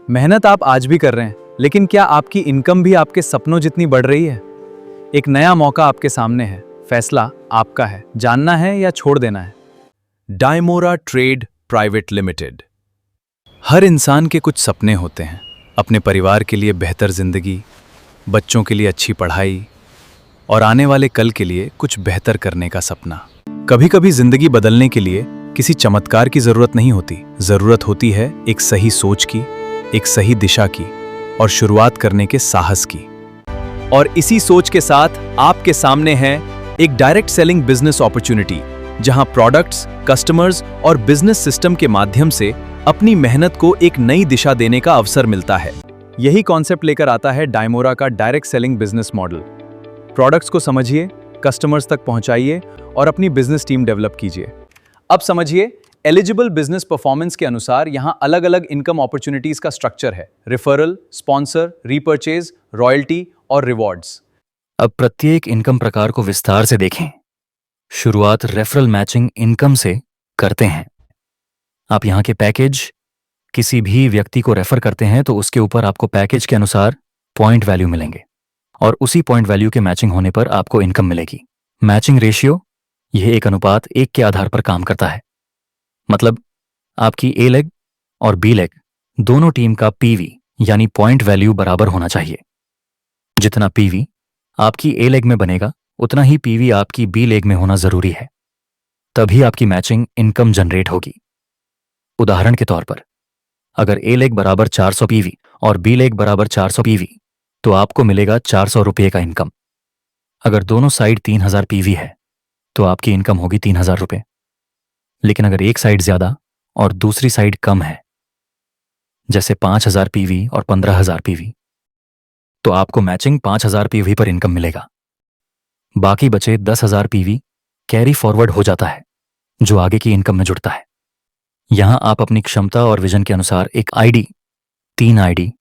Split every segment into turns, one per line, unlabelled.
मेहनत आप आज भी कर रहे हैं, लेकिन क्या आपकी इनकम भी आपके सपनों जितनी बढ़ रही है? एक नया मौका आपके सामने है, फैसला आपका है, जानना है या छोड़ देना है। डायमोरा ट्रेड प्राइवेट लिमिटेड। हर इंसान के कुछ सपने होते हैं, अपने परिवार के लिए बेहतर जिंदगी, बच्चों के लिए अच्छी पढ़ाई और आने वाले कल के लिए कुछ बेहतर करने का सपना। कभी कभी जिंदगी बदलने के लिए किसी चमत्कार की जरूरत नहीं होती, जरूरत होती है एक सही सोच की, एक सही दिशा की और शुरुआत करने के साहस की। और इसी सोच के साथ आपके सामने है एक डायरेक्ट सेलिंग बिजनेस अपॉर्चुनिटी, जहां प्रोडक्ट्स, कस्टमर्स और बिजनेस सिस्टम के माध्यम से अपनी मेहनत को एक नई दिशा देने का अवसर मिलता है। यही कॉन्सेप्ट लेकर आता है डायमोरा का direct selling business model. Products को समझिए, कस्टमर्स तक पहुंचाइए और अपनी बिजनेस टीम डेवलप कीजिए। अब समझिए, एलिजिबल बिजनेस परफॉर्मेंस के अनुसार यहां अलग अलग इनकम अपॉर्चुनिटीज का स्ट्रक्चर है: रेफरल, स्पॉन्सर, रीपर्चेज, रॉयल्टी और रिवॉर्ड्स।
अब प्रत्येक इनकम प्रकार को विस्तार से देखें। शुरुआत रेफरल मैचिंग इनकम से करते हैं। आप यहां के पैकेज, किसी भी व्यक्ति को रेफर करते हैं तो उसके ऊपर आपको पैकेज के अनुसार पॉइंट वैल्यू मिलेंगे और उसी पॉइंट वैल्यू के मैचिंग होने पर आपको इनकम मिलेगी। मैचिंग रेशियो, यह 1:1 के आधार पर काम करता है। मतलब आपकी ए लेग और बी लेग दोनों टीम का पीवी यानी पॉइंट वैल्यू बराबर होना चाहिए। जितना पीवी आपकी ए लेग में बनेगा, उतना ही पीवी आपकी बी लेग में होना जरूरी है, तभी आपकी मैचिंग इनकम जनरेट होगी। उदाहरण के तौर पर, अगर ए लेग बराबर 400 पीवी और बी लेग बराबर 400 पीवी तो आपको मिलेगा 400 रुपये का इनकम। अगर दोनों साइड 3000 पीवी है तो आपकी इनकम होगी 3000 रुपये। लेकिन अगर एक साइड ज्यादा और दूसरी साइड कम है, जैसे 5000 पीवी और 15000 पीवी, तो आपको मैचिंग 5000 पीवी पर इनकम मिलेगा। बाकी बचे 10000 पीवी कैरी फॉरवर्ड हो जाता है, जो आगे की इनकम में जुड़ता है। यहां आप अपनी क्षमता और विजन के अनुसार एक आईडी, 3 आईडी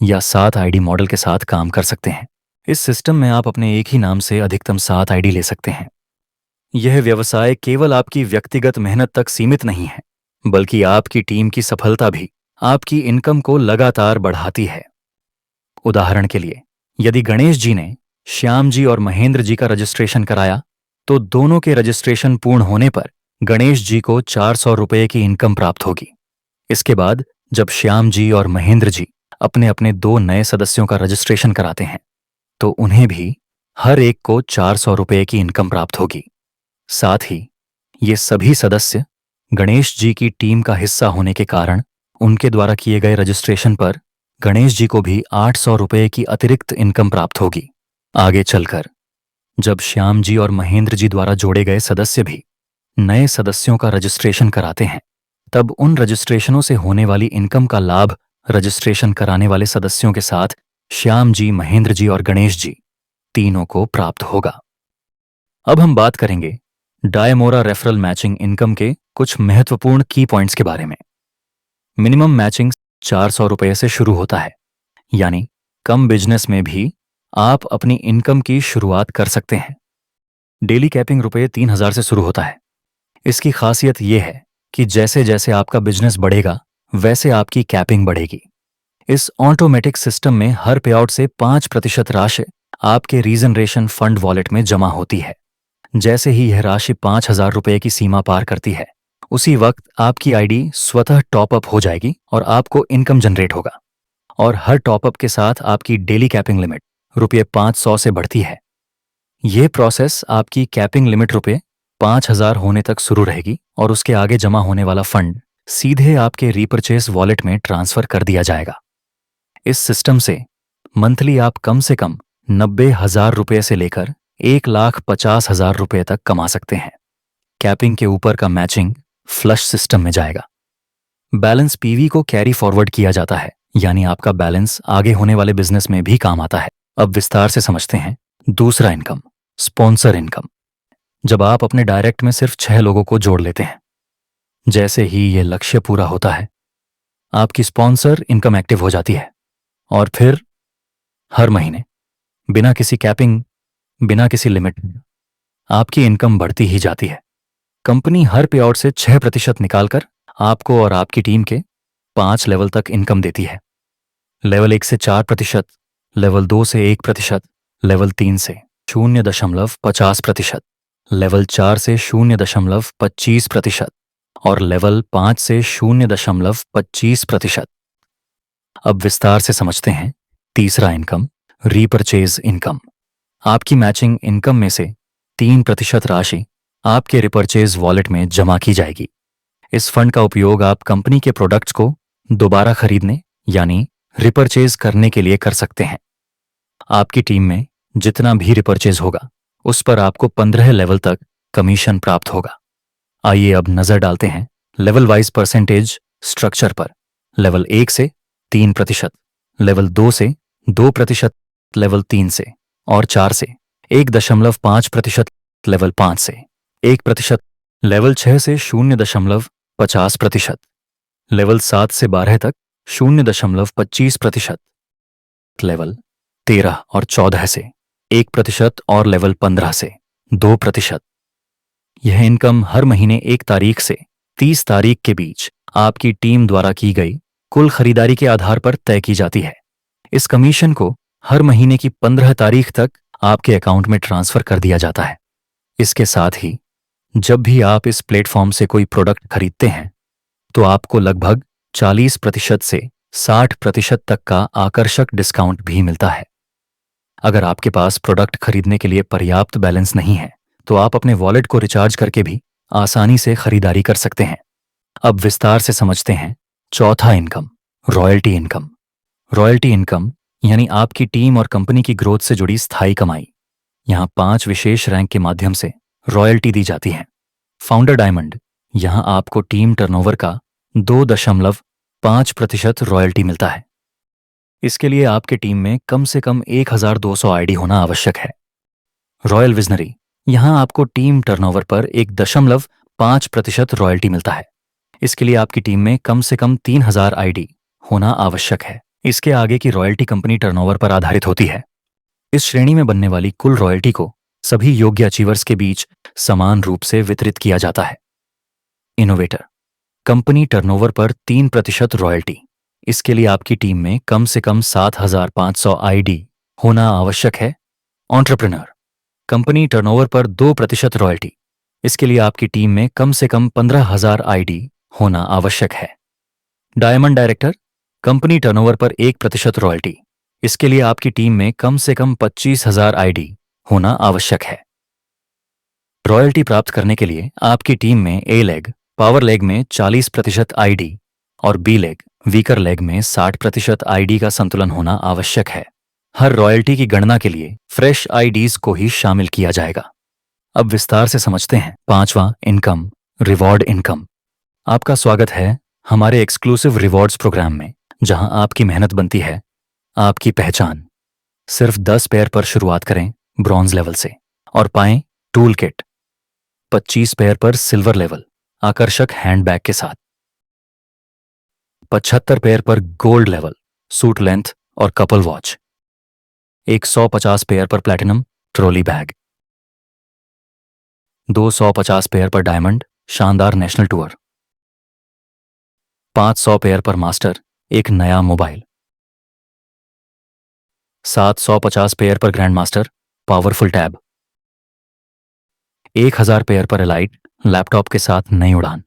या 7 आईडी मॉडल के साथ काम कर सकते हैं। इस सिस्टम में आप अपने एक ही नाम से अधिकतम 7 आईडी ले सकते हैं। यह व्यवसाय केवल आपकी व्यक्तिगत मेहनत तक सीमित नहीं है, बल्कि आपकी टीम की सफलता भी आपकी इनकम को लगातार बढ़ाती है। उदाहरण के लिए, यदि गणेश जी ने श्याम जी और महेंद्र जी का रजिस्ट्रेशन कराया तो दोनों के रजिस्ट्रेशन पूर्ण होने पर गणेश जी को 400 रुपये की इनकम प्राप्त होगी। इसके बाद जब श्याम जी और महेंद्र जी अपने अपने 2 नए सदस्यों का रजिस्ट्रेशन कराते हैं तो उन्हें भी हर एक को 400 रुपये की इनकम प्राप्त होगी। साथ ही ये सभी सदस्य गणेश जी की टीम का हिस्सा होने के कारण उनके द्वारा किए गए रजिस्ट्रेशन पर गणेश जी को भी 800 रुपये की अतिरिक्त इनकम प्राप्त होगी। आगे चलकर जब श्याम जी और महेंद्र जी द्वारा जोड़े गए सदस्य भी नए सदस्यों का रजिस्ट्रेशन कराते हैं, तब उन रजिस्ट्रेशनों से होने वाली इनकम का लाभ रजिस्ट्रेशन कराने वाले सदस्यों के साथ श्याम जी, महेंद्र जी और गणेश जी तीनों को प्राप्त होगा। अब हम बात करेंगे डायमोरा रेफरल मैचिंग इनकम के कुछ महत्वपूर्ण की पॉइंट्स के बारे में। मिनिमम मैचिंग 400 रुपये से शुरू होता है, यानी कम बिजनेस में भी आप अपनी इनकम की शुरुआत कर सकते हैं। डेली कैपिंग रुपये 3000 से शुरू होता है। इसकी खासियत यह है कि जैसे जैसे आपका बिजनेस बढ़ेगा, वैसे आपकी कैपिंग बढ़ेगी। इस ऑटोमेटिक सिस्टम में हर पेआउट से 5% राशि आपके रीजनरेशन फंड वॉलेट में जमा होती है। जैसे ही यह राशि 5000 रुपये की सीमा पार करती है, उसी वक्त आपकी आईडी स्वतः टॉपअप हो जाएगी और आपको इनकम जनरेट होगा। और हर टॉपअप के साथ आपकी डेली कैपिंग लिमिट रुपये 500 से बढ़ती है। यह प्रोसेस आपकी कैपिंग लिमिट रुपये 5000 होने तक शुरू रहेगी और उसके आगे जमा होने वाला फंड सीधे आपके रीपरचेज वॉलेट में ट्रांसफर कर दिया जाएगा। इस सिस्टम से मंथली आप कम से कम 90,000 रुपये से लेकर 1,50,000 रुपये तक कमा सकते हैं। कैपिंग के ऊपर का मैचिंग फ्लश सिस्टम में जाएगा। बैलेंस पीवी को कैरी फॉरवर्ड किया जाता है, यानी आपका बैलेंस आगे होने वाले बिजनेस में भी काम आता है। अब विस्तार से समझते हैं दूसरा इनकम, स्पॉन्सर इनकम। जब आप अपने डायरेक्ट में सिर्फ 6 लोगों को जोड़ लेते हैं, जैसे ही यह लक्ष्य पूरा होता है, आपकी स्पॉन्सर इनकम एक्टिव हो जाती है और फिर हर महीने बिना किसी कैपिंग, बिना किसी लिमिट, आपकी इनकम बढ़ती ही जाती है। कंपनी हर पेआउट से 6% निकालकर आपको और आपकी टीम के 5 लेवल तक इनकम देती है। लेवल 1 से 4%, लेवल 2 से 1%, लेवल 3 से 0.50%, लेवल 4 से 0.25% और लेवल 5 से 0.25%। अब विस्तार से समझते हैं तीसरा इनकम, रीपरचेज इनकम। आपकी मैचिंग इनकम में से 3% राशि आपके रिपरचेज वॉलेट में जमा की जाएगी। इस फंड का उपयोग आप कंपनी के प्रोडक्ट्स को दोबारा खरीदने यानी रिपरचेज करने के लिए कर सकते हैं। आपकी टीम में जितना भी रिपरचेज होगा उस पर आपको 15 लेवल तक कमीशन प्राप्त होगा। आइए अब नजर डालते हैं लेवल वाइज परसेंटेज स्ट्रक्चर पर। लेवल 1 से 3%, लेवल 2 से 2%, लेवल 3 से और 4 से 1.5%, लेवल 5 से 1%, लेवल 6 से 0.50%, लेवल 7 से 12 तक 0.25%, लेवल 13 और 14 से 1% और लेवल 15 से 2%। यह इनकम हर महीने 1 तारीख से 30 तारीख के बीच आपकी टीम द्वारा की गई कुल खरीदारी के आधार पर तय की जाती है। इस कमीशन को हर महीने की 15 तारीख तक आपके अकाउंट में ट्रांसफर कर दिया जाता है। इसके साथ ही जब भी आप इस प्लेटफॉर्म से कोई प्रोडक्ट खरीदते हैं तो आपको लगभग 40% से 60% तक का आकर्षक डिस्काउंट भी मिलता है। अगर आपके पास प्रोडक्ट खरीदने के लिए पर्याप्त बैलेंस नहीं है तो आप अपने वॉलेट को रिचार्ज करके भी आसानी से खरीदारी कर सकते हैं। अब विस्तार से समझते हैं चौथा income, royalty income. Royalty income यानी आपकी टीम और कंपनी की ग्रोथ से जुड़ी स्थायी कमाई। यहां 5 विशेष रैंक के माध्यम से रॉयल्टी दी जाती है। फाउंडर डायमंड, यहां आपको टीम टर्नओवर का 2.5% रॉयल्टी मिलता है। इसके लिए आपके टीम में कम से कम 1200 आईडी होना आवश्यक है। रॉयल विजनरी, यहां आपको टीम टर्नओवर पर 1.5% रॉयल्टी मिलता है। इसके लिए आपकी टीम में कम से कम 3000 आईडी होना आवश्यक है। इसके आगे की रॉयल्टी कंपनी टर्नओवर पर आधारित होती है। इस श्रेणी में बनने वाली कुल रॉयल्टी को सभी योग्य अचीवर्स के बीच समान रूप से वितरित किया जाता है। इनोवेटर, कंपनी टर्नओवर पर 3% रॉयल्टी। इसके लिए आपकी टीम में कम से कम 7500 आईडी होना आवश्यक है। एंटरप्रेन्योर, कंपनी टर्नओवर पर 2% रॉयल्टी। इसके लिए आपकी टीम में कम से कम 15000 आईडी होना आवश्यक है। डायमंड डायरेक्टर, कंपनी टर्नओवर पर 1% रॉयल्टी। इसके लिए आपकी टीम में कम से कम 25000 आईडी होना आवश्यक है। रॉयल्टी प्राप्त करने के लिए आपकी टीम में ए लेग, पावर लेग में 40% आईडी और बी लेग, वीकर लेग में 60% आईडी का संतुलन होना आवश्यक है। हर रॉयल्टी की गणना के लिए फ्रेश आईडीज को ही शामिल किया जाएगा। अब विस्तार से समझते हैं पांचवां इनकम, रिवॉर्ड इनकम। आपका स्वागत है हमारे एक्सक्लूसिव रिवॉर्ड्स प्रोग्राम में, जहां आपकी मेहनत बनती है आपकी पहचान। सिर्फ 10 पेयर पर शुरुआत करें ब्रॉन्ज लेवल से और पाएं टूल किट। 25 पेयर पर सिल्वर लेवल आकर्षक हैंडबैग के साथ। 75 पेयर पर गोल्ड लेवल सूट लेंथ और कपल वॉच। 150 पेयर पर प्लैटिनम ट्रॉली बैग। 250 पेयर पर डायमंड शानदार नेशनल टूर। 500 पेयर पर मास्टर एक नया मोबाइल। 750 पेयर पर grand master powerful tab. 1000 pair पर एलाइट लैपटॉप के साथ नई उड़ान।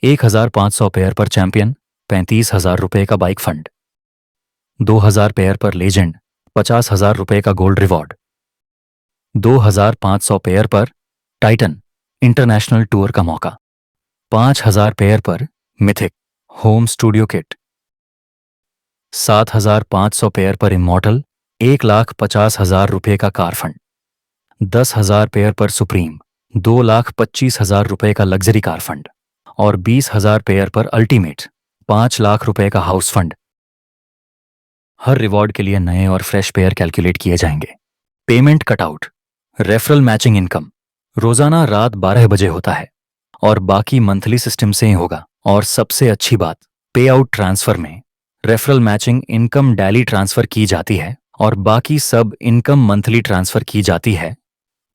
1500 पेयर पर चैंपियन 35,000 रुपए का बाइक फंड। 2000 पेयर पर लेजेंड 50,000 रुपए का गोल्ड रिवॉर्ड। 2500 पेयर पर टाइटन इंटरनेशनल टूर का मौका। 5000 पेयर पर mythic home studio kit. 7500 pair पर इमॉर्टल 1,50,000 रुपए का कार फंड। 10,000 पेयर पर सुप्रीम 2,25,000 रुपए का लग्जरी कार फंड और 20,000 पेयर पर अल्टीमेट 5 लाख रुपए का हाउस फंड। हर रिवॉर्ड के लिए नए और फ्रेश पेयर कैलकुलेट किए जाएंगे। Payment cutout, referral matching income रोजाना रात 12 बजे होता है और बाकी मंथली सिस्टम से ही होगा। और सबसे अच्छी बात, पे आउट ट्रांसफर में referral matching income daily transfer की जाती है और बाकी सब इनकम मंथली ट्रांसफर की जाती है।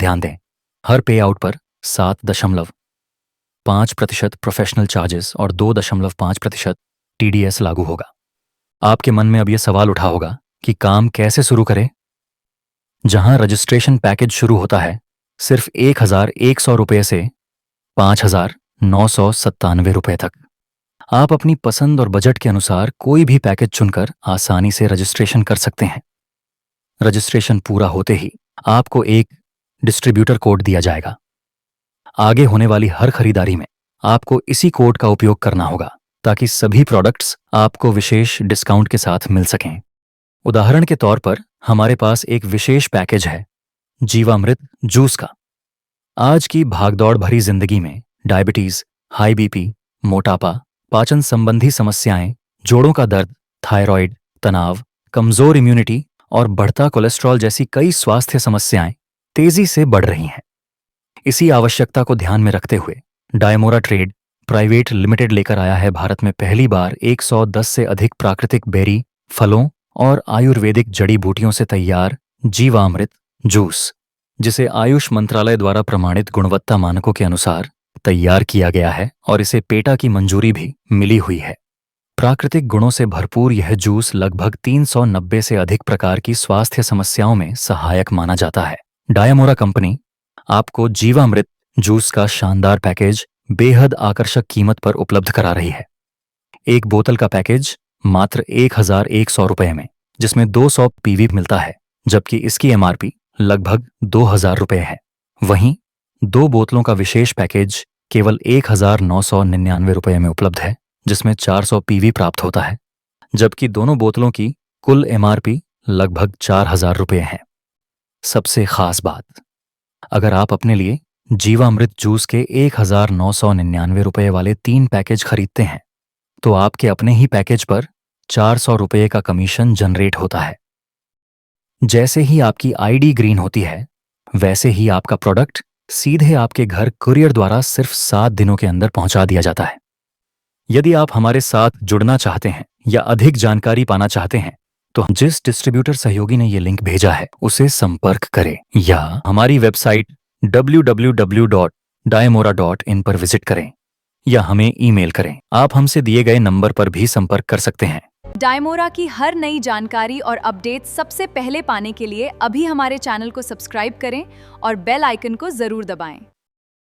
ध्यान दें, हर पे आउट पर 7.5% प्रोफेशनल चार्जेस और 2.5% TDS लागू होगा। आपके मन में अब यह सवाल उठा होगा कि काम कैसे शुरू करें। जहां रजिस्ट्रेशन पैकेज शुरू होता है सिर्फ 1,100 रुपये से 5,997 रुपये तक। आप अपनी पसंद और बजट के अनुसार कोई भी पैकेज चुनकर आसानी से रजिस्ट्रेशन कर सकते हैं। रजिस्ट्रेशन पूरा होते ही आपको एक डिस्ट्रीब्यूटर कोड दिया जाएगा। आगे होने वाली हर खरीदारी में आपको इसी कोड का उपयोग करना होगा ताकि सभी प्रोडक्ट्स आपको विशेष डिस्काउंट के साथ मिल सकें। उदाहरण के तौर पर हमारे पास एक विशेष पैकेज है जीवामृत जूस का। आज की भागदौड़ भरी जिंदगी में डायबिटीज, हाई बीपी, मोटापा, पाचन संबंधी समस्याएं, जोड़ों का दर्द, थायराइड, तनाव, कमजोर इम्यूनिटी और बढ़ता कोलेस्ट्रॉल जैसी कई स्वास्थ्य समस्याएं तेजी से बढ़ रही हैं। इसी आवश्यकता को ध्यान में रखते हुए डायमोरा ट्रेड प्राइवेट लिमिटेड लेकर आया है भारत में पहली बार 110 से अधिक प्राकृतिक बेरी, फलों और आयुर्वेदिक जड़ी बूटियों से तैयार जीवामृत जूस, जिसे आयुष मंत्रालय द्वारा प्रमाणित गुणवत्ता मानकों के अनुसार तैयार किया गया है और इसे पेटा की मंजूरी भी मिली हुई है। प्राकृतिक गुणों से भरपूर यह जूस लगभग 390 से अधिक प्रकार की स्वास्थ्य समस्याओं में सहायक माना जाता है। डायमोरा कंपनी आपको जीवामृत जूस का शानदार पैकेज बेहद आकर्षक कीमत पर उपलब्ध करा रही है। एक बोतल का पैकेज मात्र 1,100 रुपये में, जिसमें 200 पीवी मिलता है, जबकि इसकी एमआरपी लगभग 2,000 रुपये है। वहीं 2 बोतलों का विशेष पैकेज केवल 1,999 रुपये में उपलब्ध है, जिसमें 400 पीवी प्राप्त होता है, जबकि दोनों बोतलों की कुल एमआरपी लगभग 4,000 रुपये है। सबसे खास बात, अगर आप अपने लिए जीवामृत जूस के 1,999 रुपये वाले 3 पैकेज खरीदते हैं तो आपके अपने ही पैकेज पर 400 रुपये का कमीशन जनरेट होता है। जैसे ही आपकी आईडी ग्रीन होती है वैसे ही आपका प्रोडक्ट सीधे आपके घर कुरियर द्वारा सिर्फ 7 दिनों के अंदर पहुंचा दिया जाता है। यदि आप हमारे साथ जुड़ना चाहते हैं या अधिक जानकारी पाना चाहते हैं तो जिस डिस्ट्रीब्यूटर सहयोगी ने ये लिंक भेजा है उसे संपर्क करें या हमारी वेबसाइट www.diamora.in पर विजिट करें या हमें ईमेल करें। आप हमसे दिए गए नंबर पर भी संपर्क कर सकते हैं।
डायमोरा की हर नई जानकारी और अपडेट सबसे पहले पाने के लिए अभी हमारे चैनल को सब्सक्राइब करें और बेल आइकन को जरूर दबाएं।